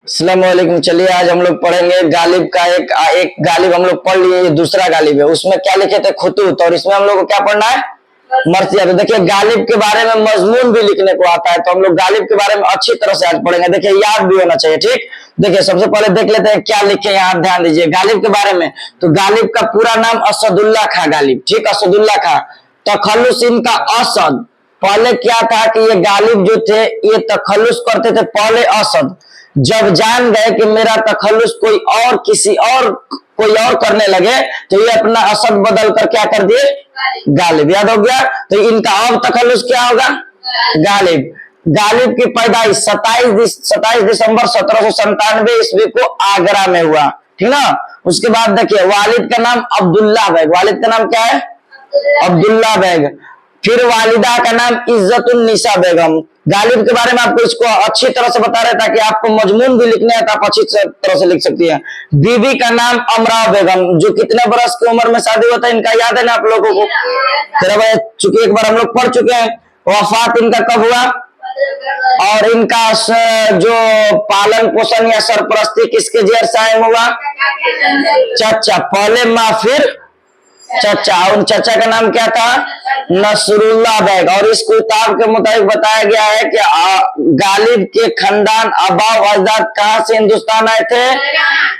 अस्सलामुअलैकुम। चलिए आज हम लोग पढ़ेंगे गालिब का एक गालिब हम लोग पढ़ लिए, ये दूसरा गालिब है। उसमें क्या लिखे थे? खुतूत। और इसमें हम लोग को क्या पढ़ना है? मर्सिया। तो देखिए गालिब के बारे में मजमून भी लिखने को आता है, तो हम लोग गालिब के बारे में अच्छी तरह से आज पढ़ेंगे। देखिए याद भी होना चाहिए, ठीक। देखिए सबसे पहले देख लेते हैं क्या लिखे यहाँ, ध्यान दीजिए गालिब के बारे में। तो गालिब का पूरा नाम असदुल्ला खां गालिब, ठीक, असदुल्ला खां। तखल्लुस इनका असद। पहले क्या था कि ये गालिब जो थे ये तखल्लुस करते थे पहले असद। जब जान गए कि मेरा तखल्लुस कोई और करने लगे, तो ये अपना असद बदल कर क्या कर दिए? गालिब। याद हो गया? तो इनका अब तखल्लुस क्या होगा? गालिब। गालिब की पैदाइश 27 दिसंबर 1797 ईस्वी को आगरा में हुआ, ठीक ना। उसके बाद देखिए वालिद का नाम अब्दुल्ला बैग। वालिद का नाम क्या है? अब्दुल्ला बैग। फिर वालिदा का नाम इज्जतुन्निसा बेगम। गालिब के बारे में आपको इसको अच्छी तरह से बता रहे ताकि आपको मजमून भी लिखने है तो आप अच्छी तरह से लिख सकती हैं। बीवी का नाम अमरा बेगम, जो कितने बरस की उम्र में शादी हुआ था इनका याद है ना आप लोगों को? चूंकि एक बार हम लोग पढ़ चुके हैं। वफात इनका कब हुआ? और इनका जो पालन पोषण या सरपरस्ती किसके जेर सायम हुआ? चचा। पहले माँ फिर चचा। उन चचा का नाम क्या था? नसरुल्ला बैग। और इस किताब के मुताबिक बताया गया है कि गालिब के खानदान आबाव अजदाद कहां से हिंदुस्तान आए थे?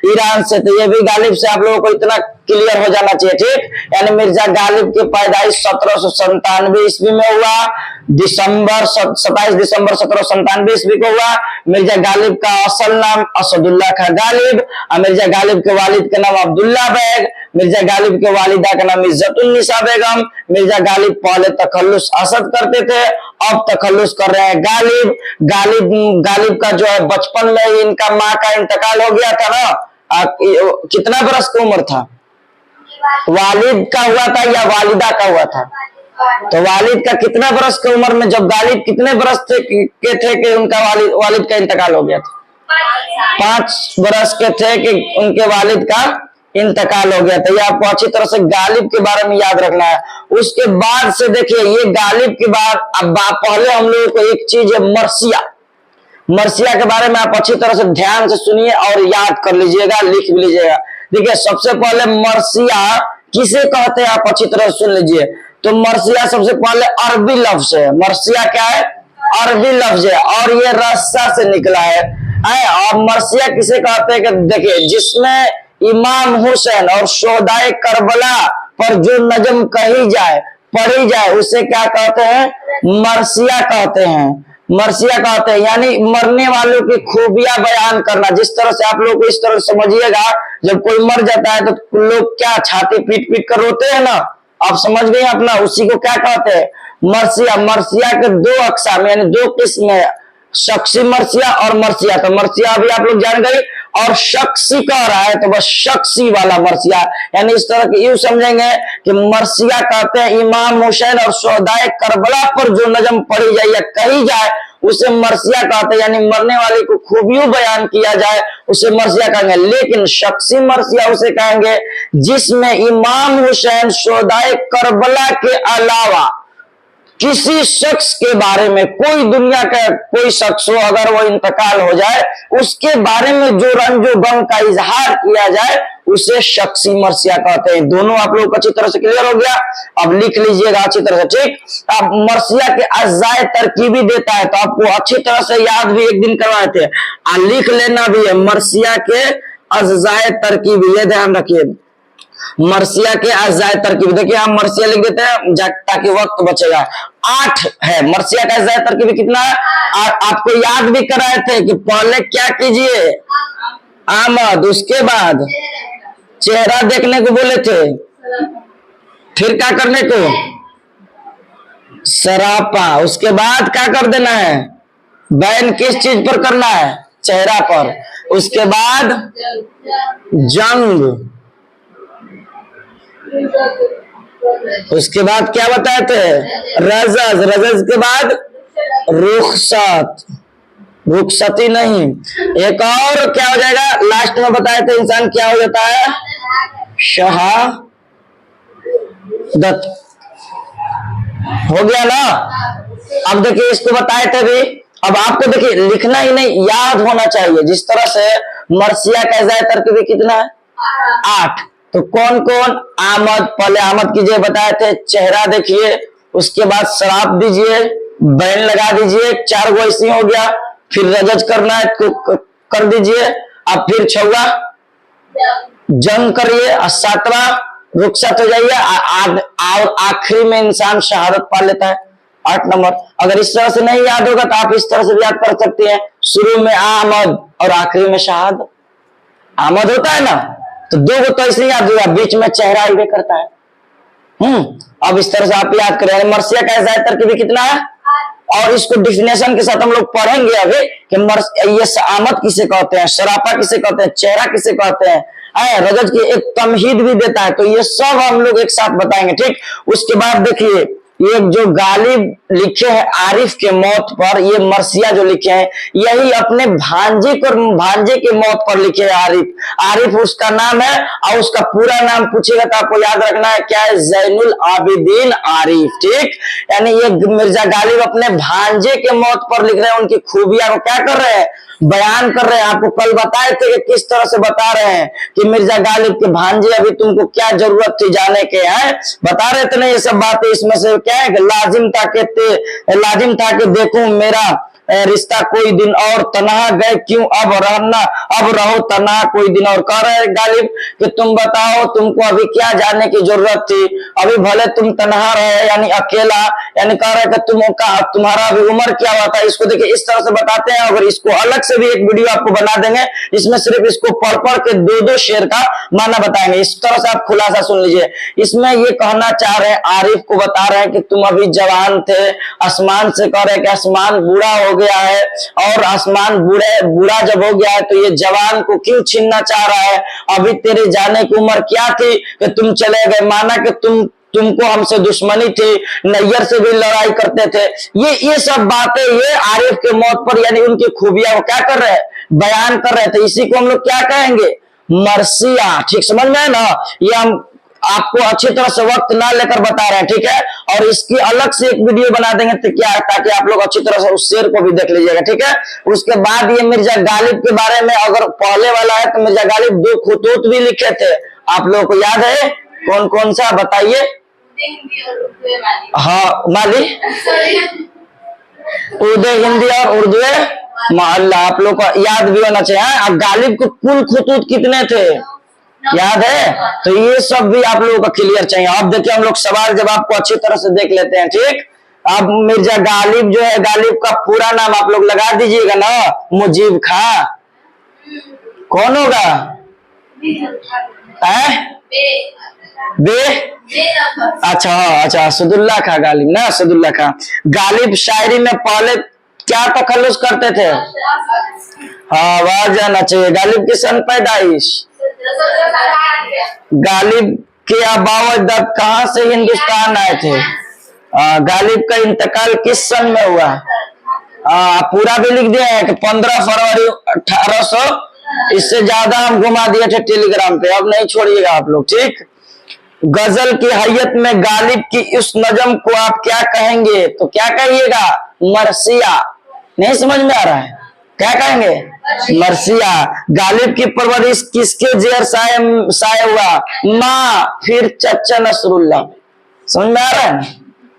ईरान से। तो ये भी गालिब से आप लोगों को इतना क्लियर हो जाना चाहिए, ठीक। यानी मिर्जा गालिब की पैदाइश 1797 ईस्वी में हुआ। 27 दिसंबर 1797 ईस्वी को हुआ। मिर्जा गालिब का असल नाम असदुल्ला खां गालिब। और मिर्जा गालिब के वालिद का नाम अब्दुल्ला बैग। मिर्जा गालिब के वालिदा का नाम इज्जतुन्निसा बेगम। मिर्जा गालिब पहले तखल्लुस असद करते थे, अब तखल्लुस कर रहे हैं गालिब। गालिब का जो है बचपन में ही इनका माँ का इंतकाल हो गया था ना। कितना बरस की उम्र था? वालिद का हुआ था या वालिदा का हुआ था? तो वालिद का कितना बरस की उम्र में, जब गालिब कितने बरस के थे कि उनका वालिद का इंतकाल हो गया था? 5 बरस के थे कि उनके वालिद का इंतकाल हो गया था। ये आपको अच्छी तरह से गालिब के बारे में याद रखना है। उसके बाद से देखिए ये गालिब के बाद अब पहले हम लोगों को एक चीज है मर्सिया। मर्सिया के बारे में आप अच्छी तरह से ध्यान से सुनिए और याद कर लीजिएगा, लिख भी लीजिएगा। देखिए सबसे पहले मर्सिया किसे कहते हैं आप अच्छी तरह सुन लीजिए। तो मर्सिया सबसे पहले अरबी लफ्ज है। मर्सिया क्या है? अरबी लफ्ज है और ये रस्सा से निकला है। और मर्सिया किसे कहते हैं कि देखिए जिसमें इमाम हुसैन और शोहदाए करबला पर जो नजम कही जाए पढ़ी जाए उसे क्या कहते हैं? मर्सिया कहते हैं। मर्सिया कहते हैं यानी मरने वालों की खूबियां बयान करना। जिस तरह से आप लोग इस तरह समझिएगा, जब कोई मर जाता है तो लोग क्या छाती पीट पीट कर रोते हैं ना, आप समझ गए अपना, उसी को क्या कहते हैं? मर्सिया। मर्सिया के 2 अक़साम यानी 2 किस्म है, शख्सी मर्सिया और मर्सिया। तो मर्सिया अभी आप लोग जान गए। और शख्सी कह रहा है तो बस शख्सी वाला मर्सिया, यानी इस तरह के यूं समझेंगे कि मर्सिया कहते हैं इमाम हुसैन और शोहदाए करबला पर जो नजम पढ़ी जाए या कही जाए उसे मर्सिया कहते हैं, यानी मरने वाले को खूबियों बयान किया जाए उसे मर्सिया कहेंगे। लेकिन शख्सी मर्सिया उसे कहेंगे जिसमें इमाम हुसैन शोहदाए करबला के अलावा किसी शख्स के बारे में, कोई दुनिया का कोई शख्स हो अगर वो इंतकाल हो जाए उसके बारे में जो रंजो गम का इजहार किया जाए उसे शख्सी मर्सिया कहते हैं। दोनों आप लोग अच्छी तरह से क्लियर हो गया। अब लिख लीजिएगा अच्छी तरह से, ठीक। अब मर्सिया के अज्जाए तरकीबी देता है तो आपको अच्छी तरह से याद भी एक दिन करवाए थे और लिख लेना भी है। मर्सिया के अज्जाए तरकीबी, ये ध्यान रखिए। मर्सिया के अज्जाए तरकीब, देखिए हम मर्सिया लिख देते हैं ताकि वक्त बचेगा। 8 है मर्सिया का अज्जाए तरकीब। कितना है? आपको याद भी कराए थे कि पहले क्या कीजिए? आमद, उसके बाद चेहरा देखने को बोले थे, फिर क्या करने को? सरापा। उसके बाद क्या कर देना है? बैन किस चीज पर करना है? चेहरा पर। उसके बाद जंग। उसके बाद क्या बताए थे? रजज। रजज के बाद रुखसत। रुखसती नहीं, एक और क्या हो जाएगा लास्ट में बताए थे इंसान क्या हो जाता है? शहादत। हो गया ना। अब देखिए इसको बताए थे भी अब आपको देखिए लिखना ही नहीं, याद होना चाहिए। जिस तरह से मरसिया का एजाय तरकीबी कितना है? 8। तो कौन कौन? आमद, पहले आमद कीजिए बताए थे, चेहरा देखिए, उसके बाद शराब दीजिए, बैन लगा दीजिए, 4 गो ऐसी हो गया। फिर रजज करना है तो कर दीजिए। अब फिर 6वां जंग करिए, और 7वां रुखसत हो जाइए, और आखिरी में इंसान शहादत पा लेता है, 8 नंबर। अगर इस तरह से नहीं याद होगा तो आप इस तरह से भी याद कर सकते हैं, शुरू में आमद और आखिरी में शहादत। आमद होता है ना, तो 2 गो तो ऐसे याद होगा, बीच में चेहरा ही करता है। अब इस तरह से आप याद करें। मरसिया का एजाय तरकीबी कितना है? और इसको डिफिनेशन के साथ हम लोग पढ़ेंगे अभी कि ये आमद किसे कहते हैं, शराफा किसे कहते हैं, चेहरा किसे कहते हैं, रजत की एक तमहीद भी देता है। तो ये सब हम लोग एक साथ बताएंगे, ठीक। उसके बाद देखिए ये जो गालिब लिखे हैं आरिफ के मौत पर, ये मरसिया जो लिखे हैं यही अपने भांजे के मौत पर लिखे हैं आरिफ। आरिफ उसका नाम है, और उसका पूरा नाम पूछेगा तो आपको याद रखना है क्या है? जैनुल आबिदीन आरिफ, ठीक। यानी ये मिर्जा गालिब अपने भांजे के मौत पर लिख रहे हैं, उनकी खूबियां को क्या कर रहे हैं? बयान कर रहे हैं। आपको कल बताए थे कि किस तरह से बता रहे हैं कि मिर्जा गालिब के भांजे अभी तुमको क्या जरूरत थी जाने के, हैं बता रहे थे ना ये सब बातें। इसमें से क्या है कि लाजिम था कि देखूं मेरा रिश्ता कोई दिन और, तनहा गए क्यों अब रहो तनहा कोई दिन और। कह रहे गालिब कि तुम बताओ तुमको अभी क्या जाने की जरूरत थी, अभी भले तुम तनहा रहे यानी अकेला, यानी कह रहे कि तुम्हारा अभी उम्र क्या हुआ था। इसको देखिए इस तरह से बताते हैं। अगर इसको अलग से भी एक वीडियो आपको बना देंगे, इसमें सिर्फ इसको पढ़ पढ़ के 2-2 शेर का माना बताएंगे। इस तरह से आप खुलासा सुन लीजिए। इसमें ये कहना चाह रहे हैं, आरिफ को बता रहे हैं कि तुम अभी जवान थे, आसमान से कह रहे कि आसमान बूढ़ा हो गया है, और आसमान बूढ़ा जब हो गया है तो ये जवान को क्यों छीनना चाह रहा है? अभी तेरे जाने की उम्र क्या थी कि तुम चले गए? माना कि तुमको हमसे दुश्मनी थी, नैयर से भी लड़ाई करते थे। ये सब बातें ये आरिफ के मौत पर यानी उनकी खूबियां को क्या कर रहे हैं? बयान कर रहे थे। इसी को हम लोग क्या कहेंगे? मरसिया, ठीक समझ में है ना? ये हम आपको अच्छी तरह से वक्त ना लेकर बता रहे हैं, ठीक है। और इसकी अलग से एक वीडियो बना देंगे तो क्या है, ताकि आप लोग अच्छी तरह से उस शेर को भी देख लीजिएगा, ठीक है। उसके बाद ये मिर्जा गालिब के बारे में अगर पहले वाला है तो मिर्जा गालिब 2 खुतूत भी लिखे थे। आप लोगों को याद है कौन कौन सा? बताइए। हाँ माली, उर्दू हिंदी और उर्दू मोहल्ला, आप लोग को याद भी होना चाहिए। अब गालिब को कुल खुतूत कितने थे याद है? तो ये सब भी आप लोगों को क्लियर चाहिए। अब देखिए हम लोग सवाल जवाब को अच्छी तरह से देख लेते हैं, ठीक। अब मिर्जा गालिब जो है, गालिब का पूरा नाम आप लोग लगा दीजिएगा ना, मुजीब खां। कौन होगा? अच्छा अच्छा, असदुल्ला खां गालिब ना, असदुल्ला खां। गालिब शायरी में पहले क्या तखल्लुस करते थे? हाँ, आवाज आना चाहिए। गालिब की सन पैदाइश, गालिब के आबावजद कहां से हिंदुस्तान आए थे? गालिब का इंतकाल किस सन में हुआ? पूरा भी लिख दिया है कि 15 फरवरी 1800। इससे ज्यादा हम घुमा दिए थे टेलीग्राम पे, अब नहीं छोड़िएगा आप लोग, ठीक। गजल की हैयत में गालिब की इस नजम को आप क्या कहेंगे? तो क्या कहिएगा? मरसिया। नहीं समझ में आ रहा है? क्या कहेंगे? मरसिया। गालिब की परवरिश किसके जेर साए हुआ? माँ, फिर चचा नसरुल्लाह। समझ में आ रहा है?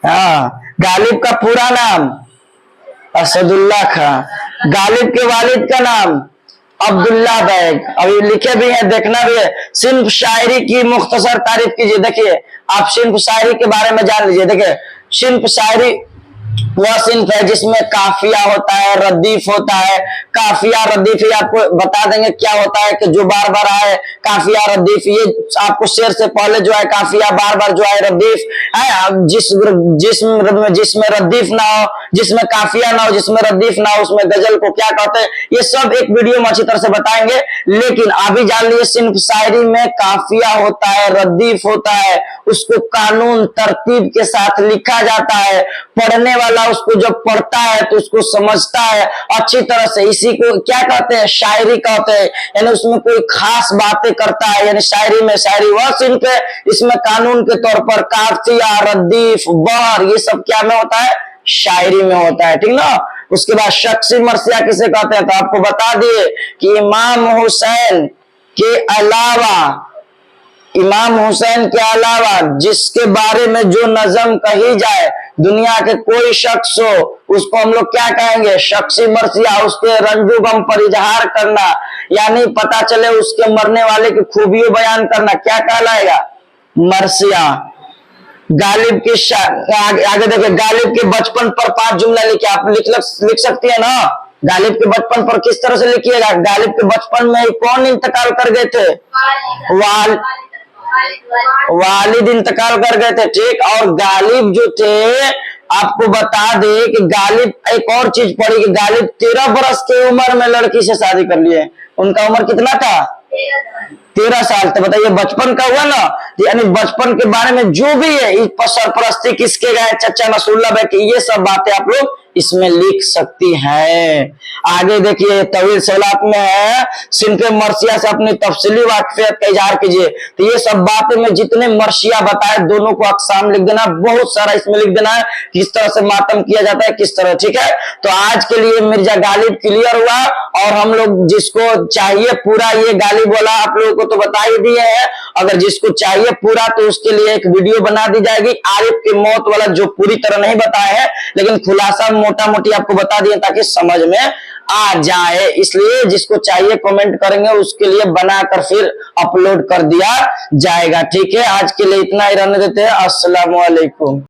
हाँ। गालिब का पूरा नाम असदुल्ला खां। गालिब के वालिद का नाम अब्दुल्ला बैग। अभी लिखे भी हैं, देखना भी है। सिर्फ शायरी की मुख्तसर तारीफ कीजिए। देखिए आप सिर्फ शायरी के बारे में जान लीजिए। देखिए सिर्फ शायरी वह सिंफ है जिसमें काफिया होता है, रदीफ होता है। काफिया रदीफ ये आपको बता देंगे क्या होता है कि जो बार बार आए, काफिया रदीफ। ये आपको शेर से पहले जो है काफिया, बार बार जो है रदीफ है। जिसमें रदीफ ना हो, जिसमें काफिया ना हो, जिसमें रदीफ ना हो, उसमें गजल को क्या कहते हैं, ये सब एक वीडियो में अच्छी तरह से बताएंगे। लेकिन अभी जान लीजिए सिर्फ शायरी में काफिया होता है, रदीफ होता है, उसको कानून तरतीब के साथ लिखा जाता है। पढ़ने वाला उसको जब पढ़ता है तो उसको समझता है अच्छी तरह से। इसी को क्या कहते हैं? शायरी कहते हैं। यानी उसमें कोई खास बातें करता है, यानी शायरी में शायरी वह सिर्फ है इसमें कानून के तौर पर काफिया, रदीफ, बहर, ये सब क्या में होता है? शायरी में होता है, ठीक ना। उसके बाद शख्सी मरसिया किसे कहते हैं, तो आपको बता दिए कि इमाम हुसैन के अलावा जिसके बारे में जो नज़म कही जाए, दुनिया के कोई शख्स हो, उसको हम लोग क्या कहेंगे, शख्सी मरसिया। उसके रंजू गम पर इजहार करना, यानी पता चले उसके मरने वाले की खूबियों बयान करना, क्या कहलाएगा, मरसिया। गालिब की आगे देखिए, गालिब के बचपन पर 5 जुमला लिखे। आप लिख सकती है ना, गालिब के बचपन पर किस तरह से लिखिएगा। गालिब के बचपन में कौन इंतकाल कर गए थे, वालिद इंतकाल कर गए थे, ठीक। और गालिब जो थे, आपको बता दे कि गालिब एक और चीज पड़ी कि गालिब 13 बरस की उम्र में लड़की से शादी कर लिए। उनका उम्र कितना था, 13 साल। तो बताइए बचपन का हुआ ना, यानी बचपन के बारे में जो भी है, सरपरस्ती किसके गए, चचा नसरुल्लाह भाई की, ये सब बातें आप लोग इसमें लिख सकती हैं। आगे देखिए, तवील सवालात में है, सिनफ मरसिया से अपनी तफसीली वाकफियत का इजहार कीजिए। तो ये सब बातें में जितने मरसिया बताए, दोनों को अकसाम लिख देना, बहुत सारा इसमें लिख देना है, किस तरह से मातम किया जाता है, किस तरह, ठीक है। तो आज के लिए मिर्जा गालिब क्लियर हुआ, और हम लोग जिसको चाहिए पूरा ये गालिब वाला आप लोगों को तो बता ही दिए हैं। अगर जिसको चाहिए पूरा, तो उसके लिए एक वीडियो बना दी जाएगी आरिफ की मौत वाला, जो पूरी तरह नहीं बताए हैं, लेकिन खुलासा मोटा मोटी आपको बता दिए ताकि समझ में आ जाए। इसलिए जिसको चाहिए कमेंट करेंगे, उसके लिए बनाकर फिर अपलोड कर दिया जाएगा, ठीक है। आज के लिए इतना ही रहने देते हैं। अस्सलाम वालेकुम।